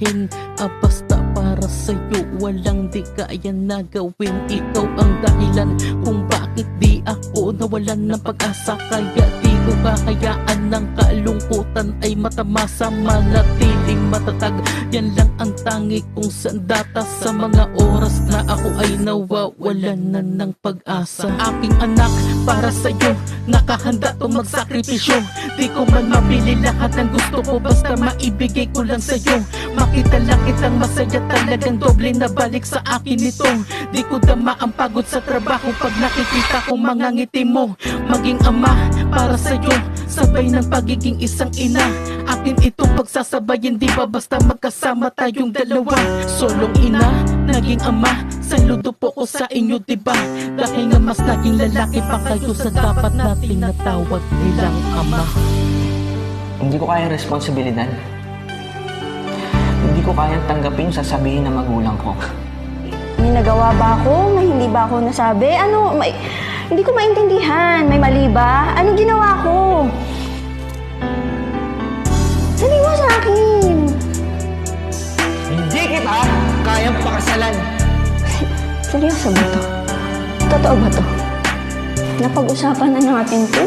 sabihin, basta para sa'yo walang di kaya na gawin. Ikaw ang dahilan kung bakit di ako nawalan ng pag-asa. Kaya di ko kakayaan ng kalungkutan ay matamasa. Manatiling matatag, yan lang ang tangi kong sandata sa mga oras na ako ay nawawalan na ng pag-asa. Aking anak, para sa'yo nakahanda to magsakripisyo. Di ko man mapili lahat ng gusto ko, basta maibigay ko lang sa'yo. Makita lang kitang masaya, talagang doble na balik sa akin ito. Di ko dama ang pagod sa trabaho pag nakikita ko mga ngiti mo. Maging ama para sa'yo, sabay ng pagiging isang ina. Akin itong pagsasabayin, di ba basta magkasama tayong dalawa. Solong ina, naging ama, saludo po ko sa inyo, di ba? Dahil nga mas naging lalaki pa kayo sa dapat na tinatawag nilang ama. Hindi ko kayang responsibilidad. Hindi ko kayang tanggapin yung sasabihin ng magulang ko. May nagawa ba ako? May hindi ba ako nasabi? Hindi ko maintindihan. May mali ba? Anong ginawa ko? Sabi mo sa akin. Hindi kita kayang pakasalan. Seryoso ba to? Totoo ba to? Napag-usapan na natin to.